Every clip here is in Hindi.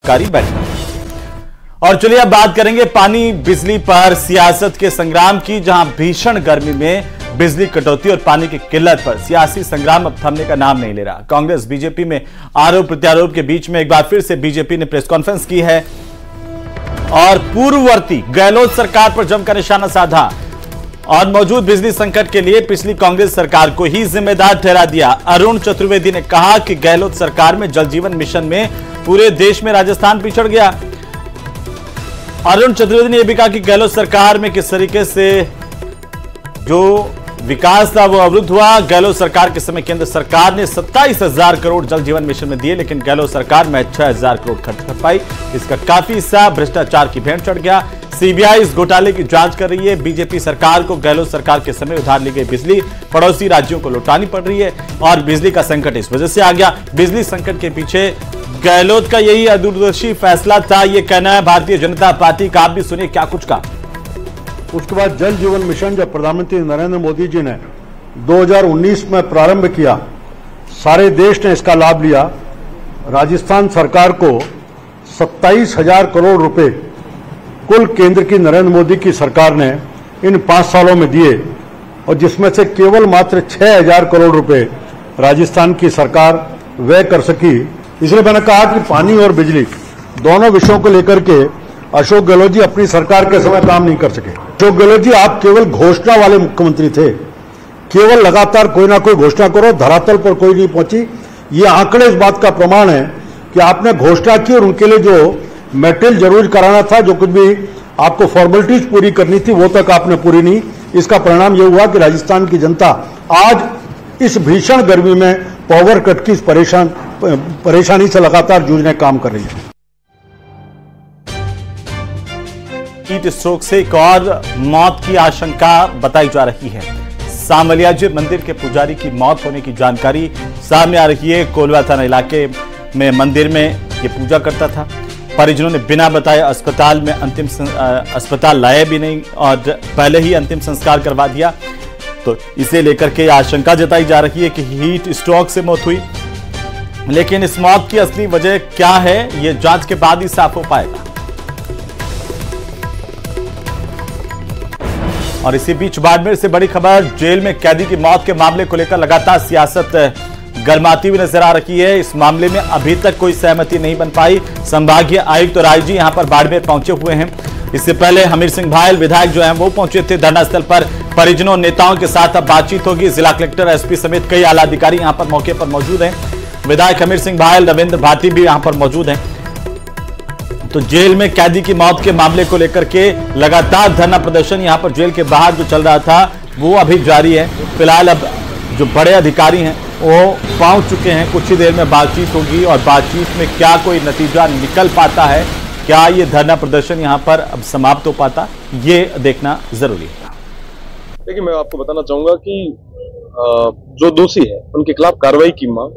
आपातकाली बैठक। और चलिए अब बात करेंगे पानी बिजली पर सियासत के संग्राम की, जहां भीषण गर्मी में बिजली कटौती और पानी की किल्लत पर सियासी संग्राम अब थमने का नाम नहीं ले रहा। कांग्रेस बीजेपी में आरोप प्रत्यारोप के बीच में एक बार फिर से बीजेपी ने प्रेस कॉन्फ्रेंस की है और पूर्ववर्ती गहलोत सरकार पर जमकर निशाना साधा और मौजूद बिजली संकट के लिए पिछली कांग्रेस सरकार को ही जिम्मेदार ठहरा दिया। अरुण चतुर्वेदी ने कहा कि गहलोत सरकार में जल जीवन मिशन में पूरे देश में राजस्थान पिछड़ गया। अरुण चतुर्वेदी ने यह भी कहा कि गहलोत सरकार में किस तरीके से जो विकास था वो अवरुद्ध हुआ। गहलोत सरकार के समय केंद्र सरकार ने 27,000 करोड़ जल जीवन मिशन में दिए, लेकिन गहलोत सरकार में 6,000 करोड़ खर्च कर पाई। इसका काफी हिस्सा भ्रष्टाचार की भेंट चढ़ गया। सीबीआई इस घोटाले की जांच कर रही है। बीजेपी सरकार को गहलोत सरकार के समय उधार ली गई बिजली पड़ोसी राज्यों को लौटानी पड़ रही है और बिजली का संकट इस वजह से आ गया। बिजली संकट के पीछे गहलोत का यही अदूरदर्शी फैसला था, यह कहना है भारतीय जनता पार्टी का। आप भी सुनिए क्या कुछ कहा। उसके बाद जल जीवन मिशन जब प्रधानमंत्री नरेंद्र मोदी जी ने 2019 में प्रारंभ किया, सारे देश ने इसका लाभ लिया। राजस्थान सरकार को 27,000 करोड़ रुपए कुल केंद्र की नरेंद्र मोदी की सरकार ने इन 5 सालों में दिए और जिसमें से केवल मात्र 6,000 करोड़ रुपए राजस्थान की सरकार व्यय कर सकी। इसलिए मैंने कहा कि पानी और बिजली दोनों विषयों को लेकर के अशोक गहलोत जी अपनी सरकार के समय काम नहीं कर सके। अशोक गहलोत जी, आप केवल घोषणा वाले मुख्यमंत्री थे, केवल लगातार कोई ना कोई घोषणा करो, धरातल पर कोई नहीं पहुंची। ये आंकड़े इस बात का प्रमाण है कि आपने घोषणा की और उनके लिए जो मेटेरियल जरूर कराना था, जो कुछ भी आपको फॉर्मेलिटीज पूरी करनी थी, वो तक आपने पूरी नहीं। इसका परिणाम यह हुआ कि राजस्थान की जनता आज इस भीषण गर्मी में पावर कट की इस परेशानी से लगातार जूझने काम कर रही है। हीट स्ट्रोक से एक और मौत की आशंका बताई जा रही है। सामलियाजी मंदिर के पुजारी की मौत होने की जानकारी सामने आ रही है। कोलवा थाना इलाके में मंदिर में ये पूजा करता था। परिजनों ने बिना बताए अस्पताल लाया भी नहीं और पहले ही अंतिम संस्कार करवा दिया। तो इसे लेकर के आशंका जताई जा रही है कि हीट स्ट्रोक से मौत हुई, लेकिन इस मौत की असली वजह क्या है ये जांच के बाद ही साफ हो पाएगा। और इसी बीच बाड़मेर से बड़ी खबर, जेल में कैदी की मौत के मामले को लेकर लगातार सियासत गर्माती हुई नजर आ रही है। इस मामले में अभी तक कोई सहमति नहीं बन पाई। संभागीय आयुक्त और आईजी यहां पर बाड़मेर पहुंचे हुए हैं। इससे पहले हमीर सिंह भायल विधायक जो हैं वो पहुंचे थे धरना स्थल पर। परिजनों नेताओं के साथ अब बातचीत होगी। जिला कलेक्टर, एसपी समेत कई आला अधिकारी यहां पर मौके पर मौजूद हैं। विधायक हमीर सिंह भायल, रविंद्र भारती भी यहां पर मौजूद हैं। तो जेल में कैदी की मौत के मामले को लेकर के लगातार धरना प्रदर्शन यहां पर जेल के बाहर जो चल रहा था वो अभी जारी है। फिलहाल अब जो बड़े अधिकारी हैं वो पहुंच चुके हैं। कुछ ही देर में बातचीत होगी और बातचीत में क्या कोई नतीजा निकल पाता है, क्या ये धरना प्रदर्शन यहां पर अब समाप्त हो पाता, ये देखना जरूरी है। देखिए, मैं आपको बताना चाहूंगा कि जो दोषी है उनके खिलाफ कार्रवाई की मांग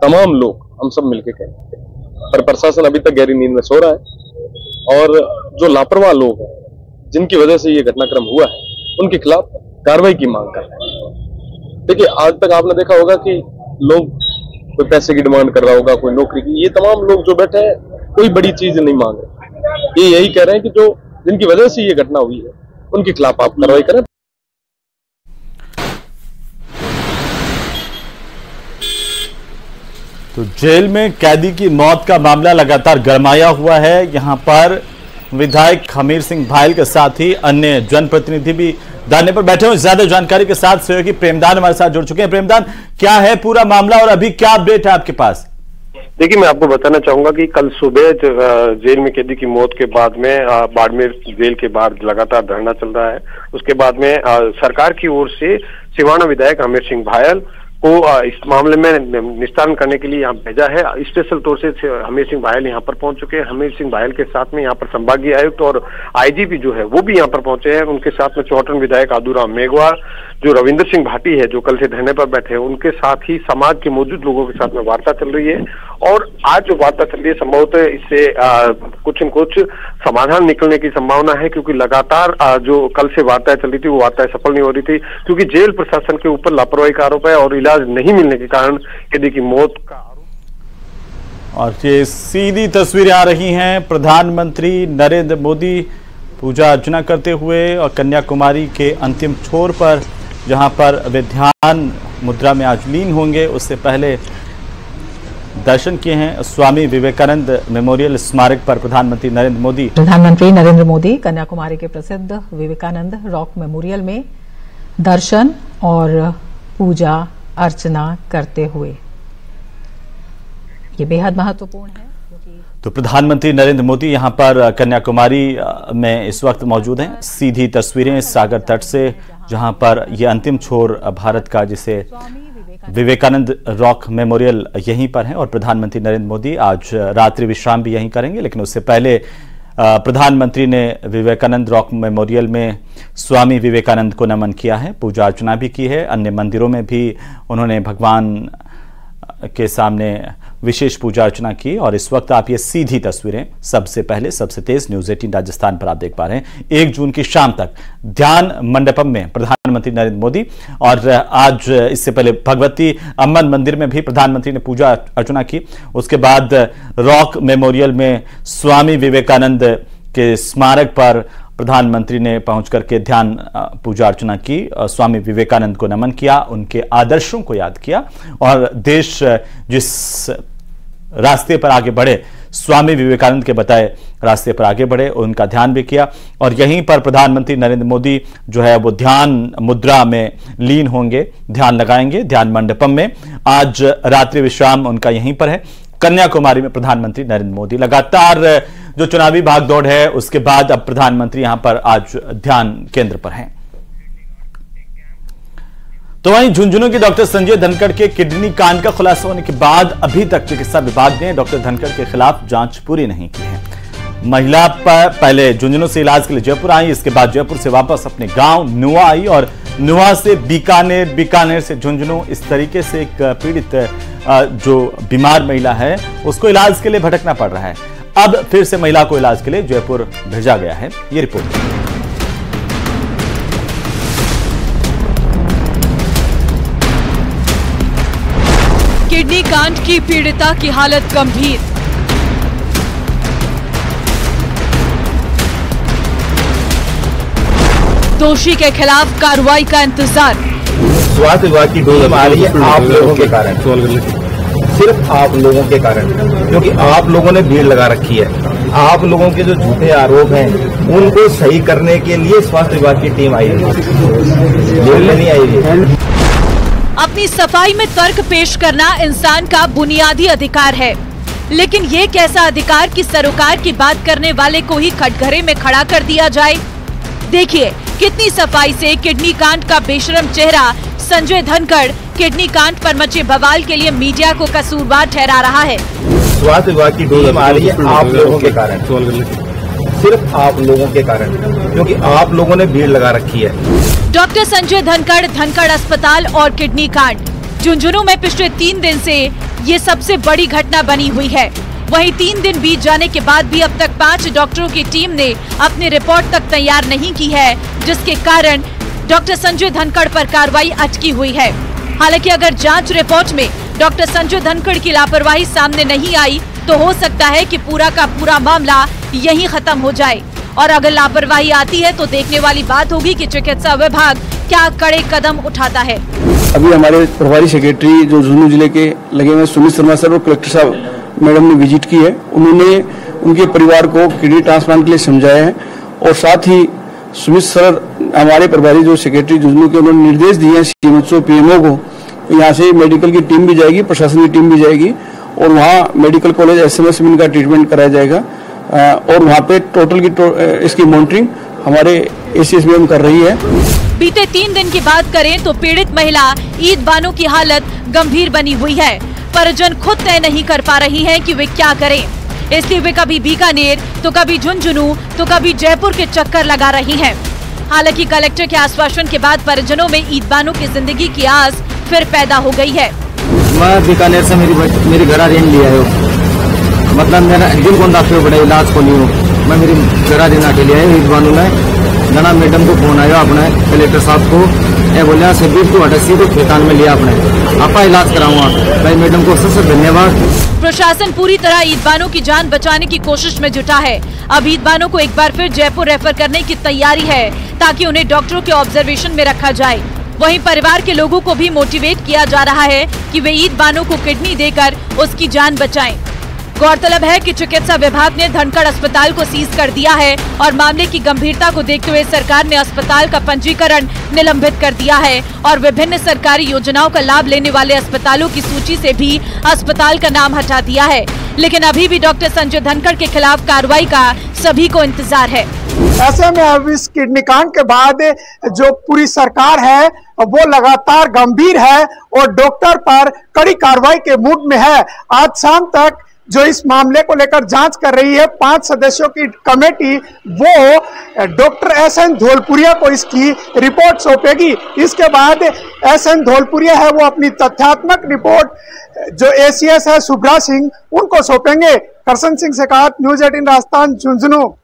तमाम लोग हम सब मिलकर करें, पर प्रशासन अभी तक गहरी नींद में सो रहा है और जो लापरवाह लोग हैं जिनकी वजह से ये घटनाक्रम हुआ है उनके खिलाफ कार्रवाई की मांग कर रहे हैं। देखिए, आज तक आपने देखा होगा कि लोग कोई पैसे की डिमांड कर रहा होगा, कोई नौकरी की। ये तमाम लोग जो बैठे हैं कोई बड़ी चीज नहीं मांग रहे। ये यही कह रहे हैं कि जो जिनकी वजह से ये घटना हुई है उनके खिलाफ आप कार्रवाई करें। तो जेल में कैदी की मौत का मामला लगातार गरमाया हुआ है। यहां पर विधायक हमीर सिंह भायल के साथ ही अन्य जनप्रतिनिधि भी धरने पर बैठे हुए। ज्यादा जानकारी के साथ सहयोगी प्रेमदान हमारे साथ जुड़ चुके हैं। प्रेमदान, क्या है पूरा मामला और अभी क्या अपडेट है आपके पास? देखिए, मैं आपको बताना चाहूंगा कि कल सुबह जेल में कैदी की मौत के बाद में बाड़मेर जेल के बाहर लगातार धरना चल रहा है। उसके बाद में सरकार की ओर से सिवाना विधायक हमीर सिंह भायल को इस मामले में निस्तारण करने के लिए यहाँ भेजा है। स्पेशल तौर से हमीर सिंह भायल यहाँ पर पहुंच चुके हैं। हमीर सिंह भायल के साथ में यहाँ पर संभागीय आयुक्त और आईजीपी जो है वो भी यहाँ पर पहुंचे हैं। उनके साथ में चौहटन विधायक आदूराम मेघवाल, जो रविंद्र सिंह भाटी है जो कल से धरने पर बैठे हैं, उनके साथ ही समाज के मौजूद लोगों के साथ में वार्ता चल रही है। और आज जो वार्ता चल रही है संभवतः इससे कुछ न कुछ समाधान निकलने की संभावना है, क्योंकि लगातार जो कल से वार्ताएं चल रही थी वो वार्ताएं सफल नहीं हो रही थी, क्योंकि जेल प्रशासन के ऊपर लापरवाही का आरोप है और इलाज नहीं मिलने के कारण कैदी की मौत का और ये सीधी तस्वीरें आ रही हैं प्रधानमंत्री नरेंद्र मोदी पूजा अर्चना करते हुए और कन्याकुमारी के अंतिम छोर पर जहां पर वे ध्यान मुद्रा में आज लीन होंगे, उससे पहले दर्शन किए हैं स्वामी विवेकानंद मेमोरियल स्मारक पर प्रधानमंत्री नरेंद्र मोदी कन्याकुमारी के प्रसिद्ध विवेकानंद रॉक मेमोरियल में दर्शन और पूजा अर्चना करते हुए। ये बेहद महत्वपूर्ण है क्योंकि तो प्रधानमंत्री नरेंद्र मोदी यहां पर कन्याकुमारी में इस वक्त मौजूद हैं। सीधी तस्वीरें सागर तट से, जहां पर यह अंतिम छोर भारत का, जिसे विवेकानंद रॉक मेमोरियल यहीं पर है और प्रधानमंत्री नरेंद्र मोदी आज रात्रि विश्राम भी यहीं करेंगे। लेकिन उससे पहले प्रधानमंत्री ने विवेकानंद रॉक मेमोरियल में स्वामी विवेकानंद को नमन किया है, पूजा अर्चना भी की है। अन्य मंदिरों में भी उन्होंने भगवान के सामने विशेष पूजा अर्चना की। और इस वक्त आप ये सीधी तस्वीरें सबसे पहले सबसे तेज न्यूज़ 18 राजस्थान पर आप देख पा रहे हैं। 1 जून की शाम तक ध्यान मंडपम में प्रधानमंत्री नरेंद्र मोदी, और आज इससे पहले भगवती अम्मन मंदिर में भी प्रधानमंत्री ने पूजा अर्चना की। उसके बाद रॉक मेमोरियल में स्वामी विवेकानंद के स्मारक पर प्रधानमंत्री ने पहुंच करके ध्यान पूजा अर्चना की, स्वामी विवेकानंद को नमन किया, उनके आदर्शों को याद किया और देश जिस रास्ते पर आगे बढ़े, स्वामी विवेकानंद के बताए रास्ते पर आगे बढ़े, उनका ध्यान भी किया। और यहीं पर प्रधानमंत्री नरेंद्र मोदी जो है वो ध्यान मुद्रा में लीन होंगे, ध्यान लगाएंगे ध्यान मंडपम में। आज रात्रि विश्राम उनका यहीं पर है कन्याकुमारी में। प्रधानमंत्री नरेंद्र मोदी लगातार जो चुनावी भागदौड़ है उसके बाद अब प्रधानमंत्री यहां पर आज ध्यान केंद्र पर हैं। तो वहीं झुंझुनू के डॉक्टर संजय धनखड़ के किडनी कांड का खुलासा होने के बाद अभी तक चिकित्सा विभाग ने डॉक्टर धनखड़ के खिलाफ जांच पूरी नहीं की है। महिला पहले झुंझुनू से इलाज के लिए जयपुर आई, इसके बाद जयपुर से वापस अपने गांव नुआ आई और नुआ से बीकानेर, बीकानेर से झुंझुनू। इस तरीके से एक पीड़ित जो बीमार महिला है उसको इलाज के लिए भटकना पड़ रहा है। अब फिर से महिला को इलाज के लिए जयपुर भेजा गया है। ये रिपोर्ट। किडनी कांड की पीड़िता की हालत गंभीर। दोषी के खिलाफ कार्रवाई का इंतजार। स्वास्थ्य विभाग की टीम आ रही है आप लोगों के कारण, सिर्फ आप लोगों के कारण, क्योंकि आप लोगों ने भीड़ लगा रखी है। आप लोगों के जो झूठे आरोप हैं उनको सही करने के लिए स्वास्थ्य विभाग की टीम आई है, जेल में नहीं आई है। अपनी सफाई में तर्क पेश करना इंसान का बुनियादी अधिकार है, लेकिन ये कैसा अधिकार कि सरोकार की बात करने वाले को ही कटघरे में खड़ा कर दिया जाए। देखिए कितनी सफाई से किडनी कांड का बेशरम चेहरा संजय धनखड़ किडनी कांड पर मचे बवाल के लिए मीडिया को कसूरवार ठहरा रहा है। स्वास्थ्य विभाग की टीम आ रही है आप लोगों के कारण, सिर्फ आप लोगों के कारण, क्योंकि आप लोगों ने भीड़ लगा रखी है। डॉक्टर संजय धनखड़, धनखड़ अस्पताल और किडनी कांड। झुंझुनू में पिछले 3 दिन से ये सबसे बड़ी घटना बनी हुई है। वहीं 3 दिन बीत जाने के बाद भी अब तक 5 डॉक्टरों की टीम ने अपनी रिपोर्ट तक तैयार नहीं की है, जिसके कारण डॉक्टर संजय धनखड़ पर कार्रवाई अटकी हुई है। हालांकि अगर जांच रिपोर्ट में डॉक्टर संजय धनखड़ की लापरवाही सामने नहीं आई तो हो सकता है कि पूरा का पूरा मामला यहीं खत्म हो जाए। और अगर लापरवाही आती है तो देखने वाली बात होगी कि चिकित्सा विभाग क्या कड़े कदम उठाता है। अभी हमारे प्रभारी सेक्रेटरी जो झुंझुनू जिले के लगे हुए सुमित शर्मा सर और कलेक्टर साहब मैडम ने विजिट की है। उन्होंने उनके परिवार को किडनी ट्रांसप्लांट के लिए समझाया है और साथ ही सुमित सर हमारे प्रभारी जो सेक्रेटरी झुंझुनू के उन्होंने निर्देश दिए हैं सीएमएचओ पीएमओ को, यहाँ से मेडिकल की टीम भी जाएगी, प्रशासन की टीम भी जाएगी और वहाँ मेडिकल कॉलेज एसएमएस में इनका ट्रीटमेंट कराया जाएगा और वहाँ पे टोटल की इसकी मॉनिटरिंग हमारे एसीएसबीएम कर रही है। बीते 3 दिन की बात करें तो पीड़ित महिला ईद बानो की हालत गंभीर बनी हुई है। परिजन खुद तय नहीं कर पा रही हैं कि वे क्या करें, इसलिए वे कभी बीकानेर तो कभी झुंझुनू तो कभी जयपुर के चक्कर लगा रही हैं। हालांकि कलेक्टर के आश्वासन के बाद परिजनों में ईद बानो की जिंदगी की आस फिर पैदा हो गई है। मैं बीकानेर से मेरी घर रेन लिया है, मतलब मेरा दिल को दाखिल बड़े इलाज को नहीं हो, मैं मेरी घर देना के लिए ईद बानो में जना मैडम को फोन आया अपने कलेक्टर साहब को, ये बोलिया से 20 तो 88 तो खेतान में लिया अपने आपा इलाज कराऊंगा। भाई मैडम को सबसे धन्यवाद। प्रशासन पूरी तरह ईदवानों की जान बचाने की कोशिश में जुटा है। अब ईदवानों को एक बार फिर जयपुर रेफर करने की तैयारी है ताकि उन्हें डॉक्टरों के ऑब्जर्वेशन में रखा जाए। वहीं परिवार के लोगों को भी मोटिवेट किया जा रहा है कि वे ईदवानों को किडनी देकर उसकी जान बचाएं। गौरतलब है कि चिकित्सा विभाग ने धनखड़ अस्पताल को सीज कर दिया है और मामले की गंभीरता को देखते हुए सरकार ने अस्पताल का पंजीकरण निलंबित कर दिया है और विभिन्न सरकारी योजनाओं का लाभ लेने वाले अस्पतालों की सूची से भी अस्पताल का नाम हटा दिया है। लेकिन अभी भी डॉक्टर संजय धनखड़ के खिलाफ कार्रवाई का सभी को इंतजार है। ऐसे में अब इस किडनी कांड के बाद जो पूरी सरकार है वो लगातार गंभीर है और डॉक्टर पर कड़ी कार्रवाई के मूड में है। आज शाम तक जो इस मामले को लेकर जांच कर रही है 5 सदस्यों की कमेटी, वो डॉक्टर एसएन धौलपुरिया को इसकी रिपोर्ट सौंपेगी। इसके बाद एसएन धौलपुरिया है वो अपनी तथ्यात्मक रिपोर्ट जो एसीएस है सुब्रा सिंह उनको सौंपेंगे। करसन सिंह शेखावत, न्यूज़ 18 राजस्थान, झुंझुनू।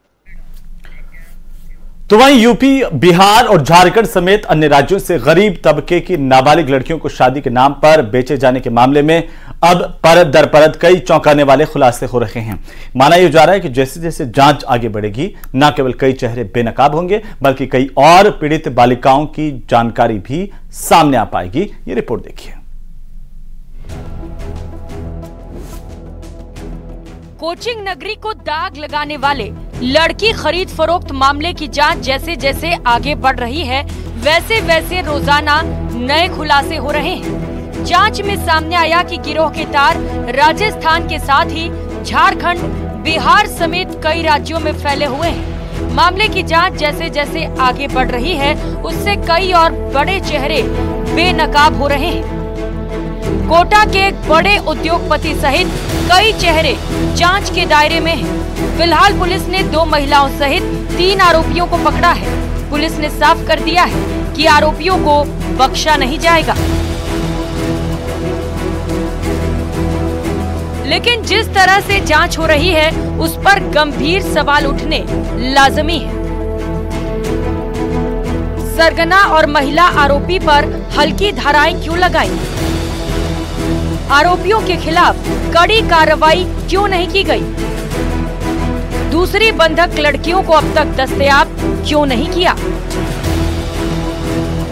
तो वहीं यूपी, बिहार और झारखंड समेत अन्य राज्यों से गरीब तबके की नाबालिग लड़कियों को शादी के नाम पर बेचे जाने के मामले में अब परत दर परत कई चौंकाने वाले खुलासे हो रहे हैं। माना यह जा रहा है कि जैसे जैसे जांच आगे बढ़ेगी न केवल कई चेहरे बेनकाब होंगे बल्कि कई और पीड़ित बालिकाओं की जानकारी भी सामने आ पाएगी। ये रिपोर्ट देखिए। कोचिंग नगरी को दाग लगाने वाले लड़की खरीद फरोख्त मामले की जांच जैसे जैसे आगे बढ़ रही है वैसे वैसे रोजाना नए खुलासे हो रहे हैं। जांच में सामने आया कि गिरोह के तार राजस्थान के साथ ही झारखंड, बिहार समेत कई राज्यों में फैले हुए हैं। मामले की जांच जैसे जैसे आगे बढ़ रही है उससे कई और बड़े चेहरे बेनकाब हो रहे हैं। कोटा के एक बड़े उद्योगपति सहित कई चेहरे जांच के दायरे में हैं। फिलहाल पुलिस ने 2 महिलाओं सहित 3 आरोपियों को पकड़ा है। पुलिस ने साफ कर दिया है कि आरोपियों को बख्शा नहीं जाएगा। लेकिन जिस तरह से जांच हो रही है उस पर गंभीर सवाल उठने लाजमी है। सरगना और महिला आरोपी पर हल्की धाराएं क्यों लगाई? आरोपियों के खिलाफ कड़ी कार्रवाई क्यों नहीं की गई? दूसरी बंधक लड़कियों को अब तक दस्तयाब क्यों नहीं किया?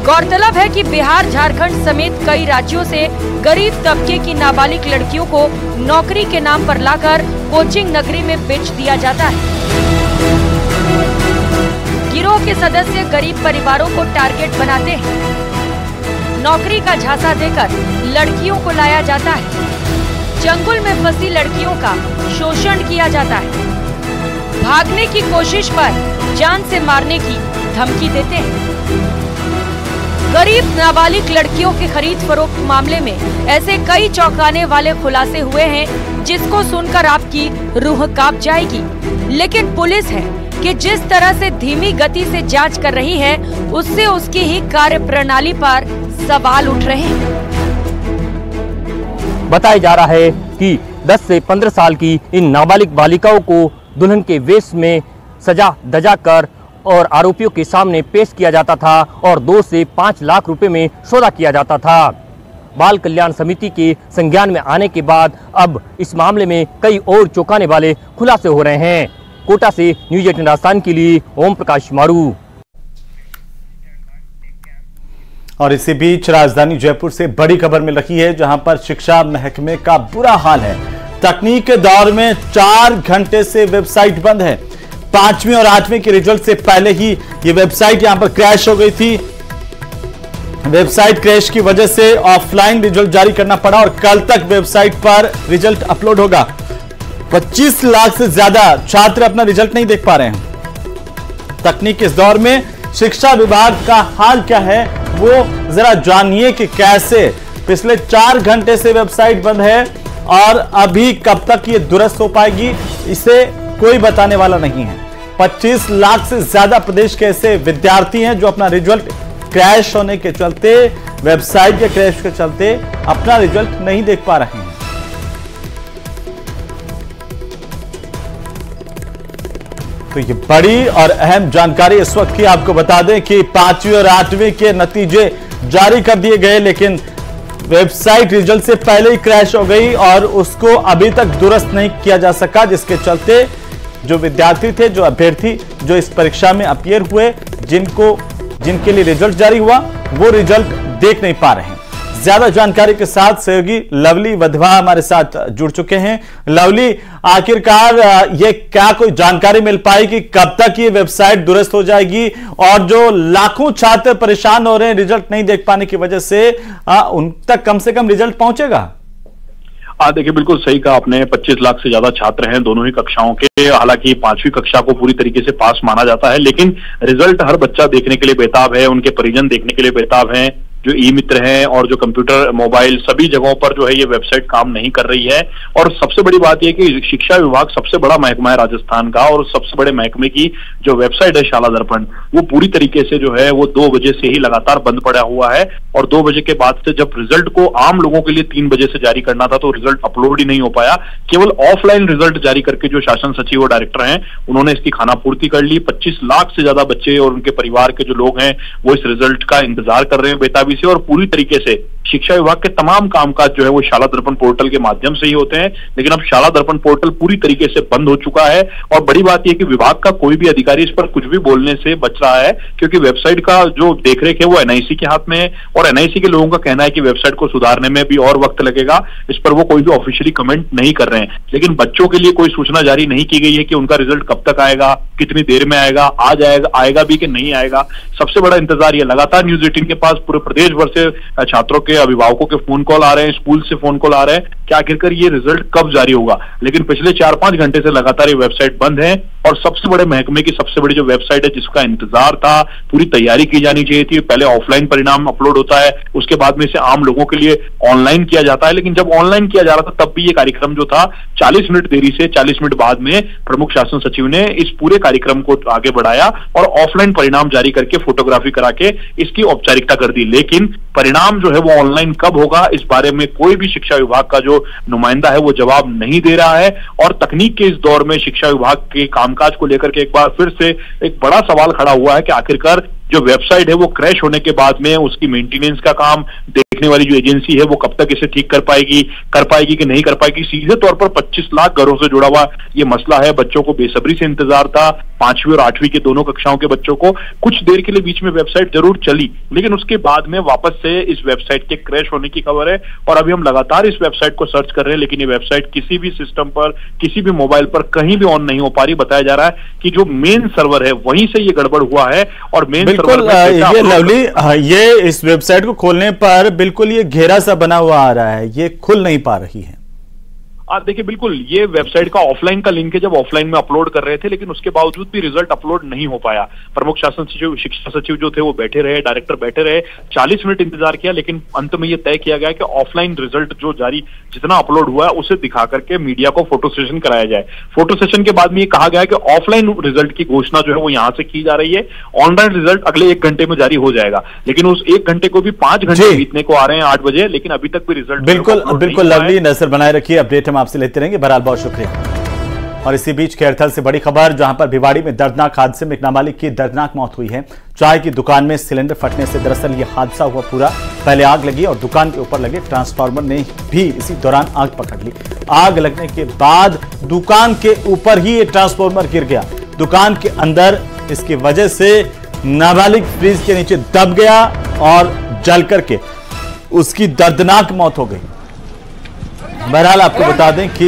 गौरतलब है कि बिहार, झारखंड समेत कई राज्यों से गरीब तबके की नाबालिग लड़कियों को नौकरी के नाम पर लाकर कोचिंग नगरी में बेच दिया जाता है। गिरोह के सदस्य गरीब परिवारों को टारगेट बनाते हैं। नौकरी का झांसा देकर लड़कियों को लाया जाता है। जंगल में फंसी लड़कियों का शोषण किया जाता है। भागने की कोशिश पर जान से मारने की धमकी देते हैं। गरीब नाबालिग लड़कियों के खरीद फरोख्त मामले में ऐसे कई चौंकाने वाले खुलासे हुए हैं जिसको सुनकर आपकी रूह कांप जाएगी। लेकिन पुलिस है कि जिस तरह से धीमी गति से जांच कर रही है उससे उसकी ही कार्य प्रणाली पर सवाल उठ रहे हैं। बताया जा रहा है कि 10 से 15 साल की इन नाबालिग बालिकाओं को दुल्हन के वेश में सजा धजा कर और आरोपियों के सामने पेश किया जाता था और 2 से 5 लाख रुपए में सौदा किया जाता था। बाल कल्याण समिति के संज्ञान में आने के बाद अब इस मामले में कई और चौंकाने वाले खुलासे हो रहे हैं। कोटा से न्यूज़ 18 राजस्थान के लिए ओम प्रकाश मारू। और इसी बीच राजधानी जयपुर से बड़ी खबर मिल रही है जहां पर शिक्षा महकमे का बुरा हाल है। तकनीक के दौर में 4 घंटे से वेबसाइट बंद है। 5वीं और 8वीं के रिजल्ट से पहले ही ये वेबसाइट यहां पर क्रैश हो गई थी। वेबसाइट क्रैश की वजह से ऑफलाइन रिजल्ट जारी करना पड़ा और कल तक वेबसाइट पर रिजल्ट अपलोड होगा। 25 लाख से ज्यादा छात्र अपना रिजल्ट नहीं देख पा रहे हैं। तकनीक के इस दौर में शिक्षा विभाग का हाल क्या है वो जरा जानिए कि कैसे पिछले 4 घंटे से वेबसाइट बंद है और अभी कब तक ये दुरुस्त हो पाएगी इसे कोई बताने वाला नहीं है। 25 लाख से ज्यादा प्रदेश के ऐसे विद्यार्थी हैं जो अपना रिजल्ट क्रैश होने के चलते, वेबसाइट के क्रैश के चलते अपना रिजल्ट नहीं देख पा रहे हैं। तो ये बड़ी और अहम जानकारी इस वक्त की आपको बता दें कि 5वीं और 8वीं के नतीजे जारी कर दिए गए, लेकिन वेबसाइट रिजल्ट से पहले ही क्रैश हो गई और उसको अभी तक दुरुस्त नहीं किया जा सका, जिसके चलते जो विद्यार्थी थे, जो अभ्यर्थी जो इस परीक्षा में अपीयर हुए, जिनके लिए रिजल्ट जारी हुआ, वो रिजल्ट देख नहीं पा रहे हैं। ज्यादा जानकारी के साथ सहयोगी लवली वधवा हमारे साथ जुड़ चुके हैं। लवली, आखिरकार ये क्या कोई जानकारी मिल पाई कि कब तक ये वेबसाइट दुरुस्त हो जाएगी और जो लाखों छात्र परेशान हो रहे हैं रिजल्ट नहीं देख पाने की वजह से, उन तक कम से कम रिजल्ट पहुंचेगा? देखिए, बिल्कुल सही कहा आपने। 25 लाख से ज्यादा छात्र हैं दोनों ही कक्षाओं के। हालांकि 5वीं कक्षा को पूरी तरीके से पास माना जाता है, लेकिन रिजल्ट हर बच्चा देखने के लिए बेताब है, उनके परिजन देखने के लिए बेताब हैं। जो ई मित्र हैं और जो कंप्यूटर, मोबाइल, सभी जगहों पर जो है ये वेबसाइट काम नहीं कर रही है। और सबसे बड़ी बात यह कि शिक्षा विभाग सबसे बड़ा महकमा है राजस्थान का, और सबसे बड़े महकमे की जो वेबसाइट है शाला दर्पण, वो पूरी तरीके से जो है वो 2 बजे से ही लगातार बंद पड़ा हुआ है। और 2 बजे के बाद से जब रिजल्ट को आम लोगों के लिए 3 बजे से जारी करना था, तो रिजल्ट अपलोड ही नहीं हो पाया। केवल ऑफलाइन रिजल्ट जारी करके जो शासन सचिव और डायरेक्टर हैं, उन्होंने इसकी खानापूर्ति कर ली। 25 लाख से ज्यादा बच्चे और उनके परिवार के जो लोग हैं वो इस रिजल्ट का इंतजार कर रहे हैं बेताबी से। और पूरी तरीके से शिक्षा विभाग के तमाम कामकाज जो है वो शाला दर्पण पोर्टल के माध्यम से ही होते हैं, लेकिन अब शाला दर्पण पोर्टल पूरी तरीके से बंद हो चुका है। और बड़ी बात यह कि विभाग का कोई भी अधिकारी इस पर कुछ भी बोलने से बच रहा है, क्योंकि वेबसाइट का जो देखरेख है वो एनआईसी के हाथ में है, और एनआईसी के लोगों का कहना है कि वेबसाइट को सुधारने में भी और वक्त लगेगा। इस पर वो कोई भी ऑफिशियली कमेंट नहीं कर रहे हैं। लेकिन बच्चों के लिए कोई सूचना जारी नहीं की गई है कि उनका रिजल्ट कब तक आएगा, कितनी देर में आएगा, आएगा भी कि नहीं आएगा। सबसे बड़ा इंतजार ये लगातार न्यूज 18 के पास पूरे प्रदेश भर से छात्रों के, अभिभावकों के फोन कॉल आ रहे हैं, स्कूल से फोन कॉल आ रहे हैं कि आखिरकार ये रिजल्ट कब जारी होगा। लेकिन पिछले 4-5 घंटे से लगातार ये वेबसाइट बंद है। और सबसे बड़े महकमे की सबसे बड़ी जो वेबसाइट है जिसका इंतजार था, पूरी तैयारी की जानी चाहिए थी। पहले ऑफलाइन परिणाम अपलोड होता है, उसके बाद में इसे आम लोगों के लिए ऑनलाइन किया जाता है। लेकिन जब ऑनलाइन किया जा रहा था तब भी ये कार्यक्रम जो था 40 मिनट देरी से 40 मिनट बाद में प्रमुख शासन सचिव ने इस पूरे कार्यक्रम को आगे बढ़ाया और ऑफलाइन परिणाम जारी करके फोटोग्राफी करा के इसकी औपचारिकता कर दी। लेकिन परिणाम जो है वो ऑनलाइन कब होगा, इस बारे में कोई भी शिक्षा विभाग का जो नुमाइंदा है वो जवाब नहीं दे रहा है। और तकनीक के इस दौर में शिक्षा विभाग के कामकाज को लेकर के एक बार फिर से एक बड़ा सवाल खड़ा हुआ है कि आखिरकार जो वेबसाइट है वो क्रैश होने के बाद में उसकी मेंटेनेंस का काम देखने वाली जो एजेंसी है वो कब तक इसे ठीक कर पाएगी कि नहीं कर पाएगी। सीधे तौर पर 25 लाख घरों से जुड़ा हुआ ये मसला है। बच्चों को बेसब्री से इंतजार था, 5वीं और 8वीं के दोनों कक्षाओं के बच्चों को। कुछ देर के लिए बीच में वेबसाइट जरूर चली, लेकिन उसके बाद में वापस से इस वेबसाइट के क्रैश होने की खबर है। और अभी हम लगातार इस वेबसाइट को सर्च कर रहे हैं, लेकिन ये वेबसाइट किसी भी सिस्टम पर, किसी भी मोबाइल पर कहीं भी ऑन नहीं हो पा रही। बताया जा रहा है कि जो मेन सर्वर है वहीं से ये गड़बड़ हुआ है। और मेन बिल्कुल ये लवली, ये इस वेबसाइट को खोलने पर बिल्कुल ये घेरा सा बना हुआ आ रहा है, ये खुल नहीं पा रही है। देखिए, बिल्कुल ये वेबसाइट का ऑफलाइन का लिंक है, जब ऑफलाइन में अपलोड कर रहे थे, लेकिन उसके बावजूद भी रिजल्ट अपलोड नहीं हो पाया। प्रमुख शासन सचिव, शिक्षा सचिव जो थे वो बैठे रहे, डायरेक्टर बैठे रहे, 40 मिनट इंतजार किया, लेकिन अंत में ये तय किया गया कि ऑफलाइन रिजल्ट जो जारी जितना अपलोड हुआ है उसे दिखा करके मीडिया को फोटो सेशन कराया जाए। फोटो सेशन के बाद में ये कहा गया कि ऑफलाइन रिजल्ट की घोषणा जो है वो यहां से की जा रही है, ऑनलाइन रिजल्ट अगले 1 घंटे में जारी हो जाएगा। लेकिन उस 1 घंटे को भी 5 घंटे बीतने को आ रहे हैं 8 बजे, लेकिन अभी तक भी रिजल्ट बिल्कुल लवली, नजर बनाए रखिए, अपडेट हम आपसे लेते रहेंगे। बहरहाल बहुत शुक्रिया। और इसी बीच खैरथल से बड़ी खबर, जहां पर भिवाड़ी में दर्दनाक हादसे में एक नाबालिग की दर्दनाक मौत हुई है। चाय की दुकान में सिलेंडर फटने से दरअसल यह हादसा हुआ पूरा। पहले आग लगी और दुकान के ऊपर लगे ट्रांसफार्मर ने भी इसी दौरान आग पकड़ ली। आग लगने के बाद दुकान के ऊपर ही ये ट्रांसफार्मर गिर गया। दुकान के अंदर इसकी वजह से नाबालिग फ्रीज के नीचे दब गया और जल करके उसकी दर्दनाक मौत हो गई। बहरहाल आपको बता दें कि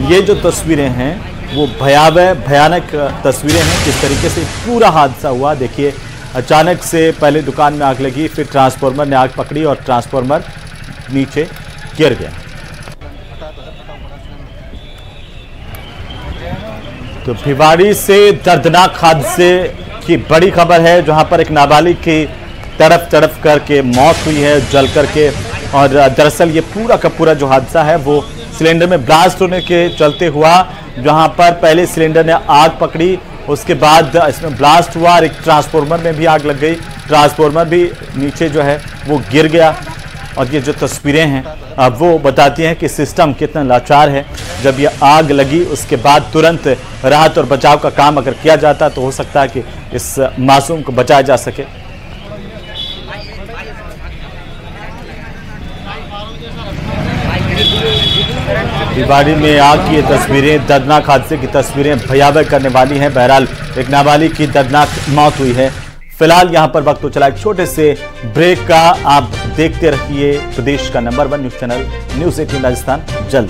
ये जो तस्वीरें हैं वो भयानक तस्वीरें हैं, किस तरीके से पूरा हादसा हुआ। देखिए, अचानक से पहले दुकान में आग लगी, फिर ट्रांसफार्मर ने आग पकड़ी और ट्रांसफार्मर नीचे गिर गया। तो भिवाड़ी से दर्दनाक हादसे की बड़ी खबर है, जहां पर एक नाबालिग की तड़प करके मौत हुई है, जल करके। और दरअसल ये पूरा का पूरा जो हादसा है वो सिलेंडर में ब्लास्ट होने के चलते हुआ, जहां पर पहले सिलेंडर ने आग पकड़ी, उसके बाद इसमें ब्लास्ट हुआ और एक ट्रांसफार्मर में भी आग लग गई। ट्रांसफार्मर भी नीचे जो है वो गिर गया। और ये जो तस्वीरें हैं अब वो बताती हैं कि सिस्टम कितना लाचार है। जब ये आग लगी उसके बाद तुरंत राहत और बचाव का काम अगर किया जाता तो हो सकता है कि इस मासूम को बचाया जा सके। रेवाड़ी में आग की ये तस्वीरें, दर्दनाक हादसे की तस्वीरें भयावह करने वाली हैं। बहरहाल एक नाबालिग की दर्दनाक मौत हुई है। फिलहाल यहां पर वक्त तो चला एक छोटे से ब्रेक का। आप देखते रहिए प्रदेश का number 1 news channel news 18 Rajasthan. जल्द